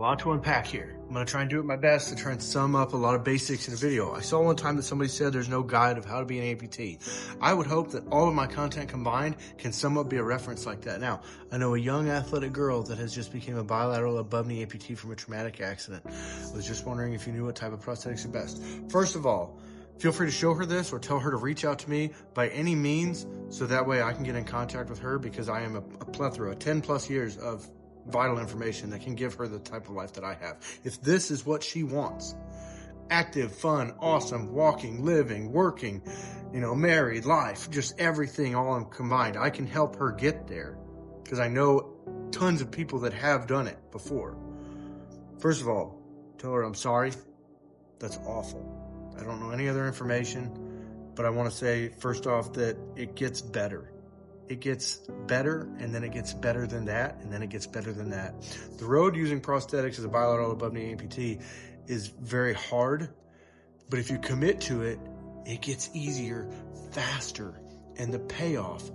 A lot to unpack here. I'm going to try and do it my best to try and sum up a lot of basics in a video. I saw one time that somebody said there's no guide of how to be an amputee. I would hope that all of my content combined can somewhat be a reference like that. Now, I know a young athletic girl that has just become a bilateral above knee amputee from a traumatic accident. I was just wondering if you knew what type of prosthetics are best. First of all, feel free to show her this or tell her to reach out to me by any means so that way I can get in contact with her, because I am a plethora, 10 plus years of vital information that can give her the type of life that I have. If this is what she wants, active, fun, awesome, walking, living, working, married, life, just everything all combined, I can help her get there because I know tons of people that have done it before. First of all, tell her I'm sorry. That's awful. I don't know any other information, but I want to say first off that it gets better. It gets better, and then it gets better than that, and then it gets better than that. The road using prosthetics as a bilateral above knee amputee is very hard, but if you commit to it, it gets easier, faster, and the payoff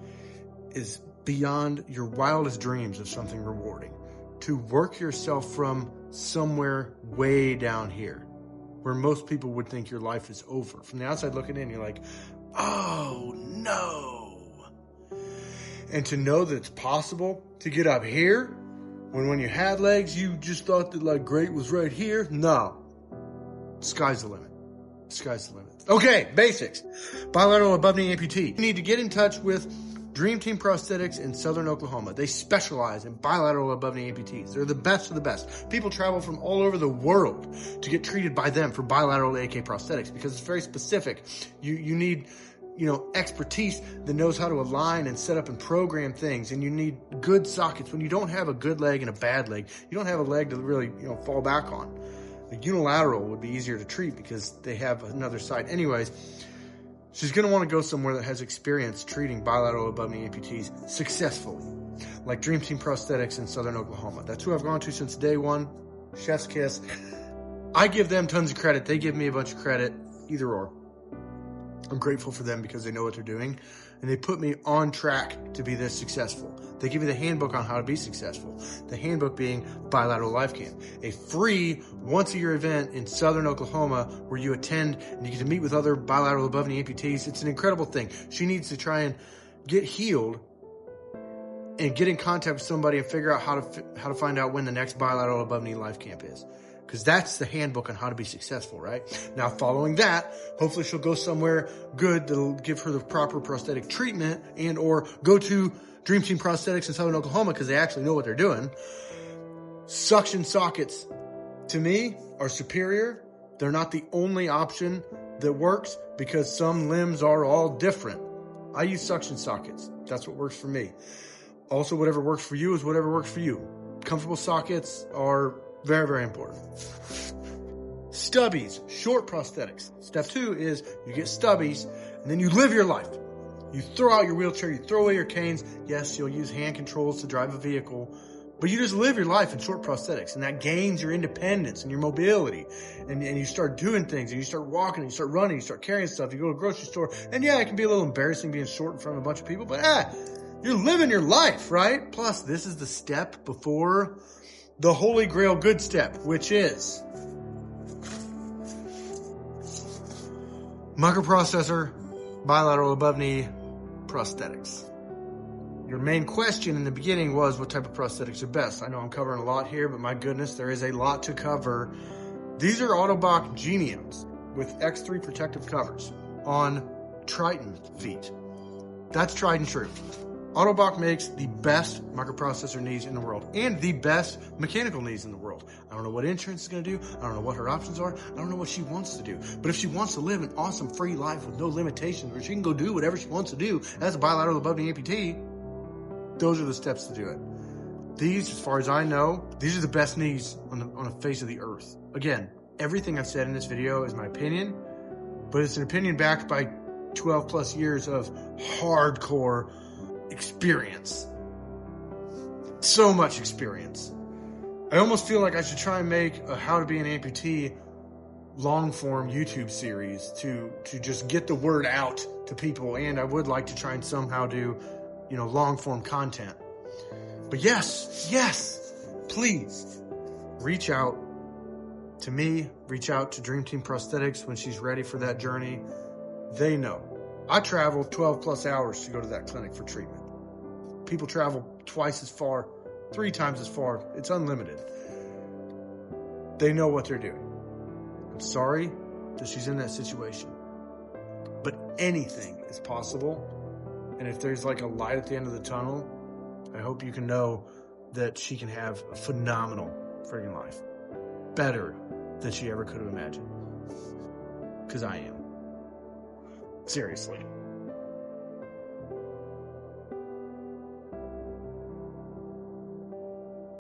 is beyond your wildest dreams of something rewarding. To work yourself from somewhere way down here, where most people would think your life is over. From the outside looking in, you're like, oh no. And to know that it's possible to get up here when you had legs, you just thought that like great was right here. No, sky's the limit. Sky's the limit. Okay, basics. Bilateral above knee amputee. You need to get in touch with Dream Team Prosthetics in Southern Oklahoma. They specialize in bilateral above knee amputees. They're the best of the best. People travel from all over the world to get treated by them for bilateral AK prosthetics because it's very specific. You need expertise that knows how to align and set up and program things. And you need good sockets. When you don't have a good leg and a bad leg, you don't have a leg to really, fall back on. A unilateral would be easier to treat because they have another side. Anyways, she's going to want to go somewhere that has experience treating bilateral above knee amputees successfully, like Dream Team Prosthetics in Southern Oklahoma. That's who I've gone to since day one. Chef's kiss. I give them tons of credit. They give me a bunch of credit. Either or. I'm grateful for them because they know what they're doing, and they put me on track to be this successful. They give me the handbook on how to be successful. The handbook being Bilateral Life Camp, a free once-a-year event in Southern Oklahoma where you attend and you get to meet with other bilateral above knee amputees. It's an incredible thing. She needs to try and get healed and get in contact with somebody and figure out how to find out when the next Bilateral Above Knee Life Camp is. Because that's the handbook on how to be successful, right? Now, following that, hopefully she'll go somewhere good that'll give her the proper prosthetic treatment and or go to Dream Team Prosthetics in Southern Oklahoma because they actually know what they're doing. Suction sockets, to me, are superior. They're not the only option that works because some limbs are all different. I use suction sockets. That's what works for me. Also, whatever works for you is whatever works for you. Comfortable sockets are very, very important. Stubbies, short prosthetics. Step 2 is you get stubbies and then you live your life. You throw out your wheelchair, you throw away your canes. Yes, you'll use hand controls to drive a vehicle, but you just live your life in short prosthetics, and that gains your independence and your mobility. And you start doing things, and you start walking, and you start running, you start carrying stuff, you go to a grocery store. And yeah, it can be a little embarrassing being short in front of a bunch of people, but you're living your life, right? Plus, this is the step before the holy grail good step, which is microprocessor bilateral above knee prosthetics. Your main question in the beginning was what type of prosthetics are best. I know I'm covering a lot here, but my goodness, there is a lot to cover. These are Autobach Geniums with X3 protective covers on Triton feet. That's tried and true. Autobach makes the best microprocessor knees in the world and the best mechanical knees in the world. I don't know what insurance is going to do. I don't know what her options are. I don't know what she wants to do. But if she wants to live an awesome free life with no limitations where she can go do whatever she wants to do as a bilateral above knee amputee, those are the steps to do it. These, as far as I know, these are the best knees on the face of the earth. Again, everything I've said in this video is my opinion, but it's an opinion backed by 12 plus years of hardcore experience. So much experience. I almost feel like I should try and make a how to be an amputee long form YouTube series to just get the word out to people. And I would like to try and somehow do, long form content. But yes, please reach out to me, reach out to Dream Team Prosthetics when she's ready for that journey. They know. I traveled 12 plus hours to go to that clinic for treatment. People travel twice as far, 3 times as far. It's unlimited. They know what they're doing. I'm sorry that she's in that situation, but anything is possible. And if there's like a light at the end of the tunnel, I hope you can know that she can have a phenomenal friggin' life. Better than she ever could have imagined. Because I am. Seriously.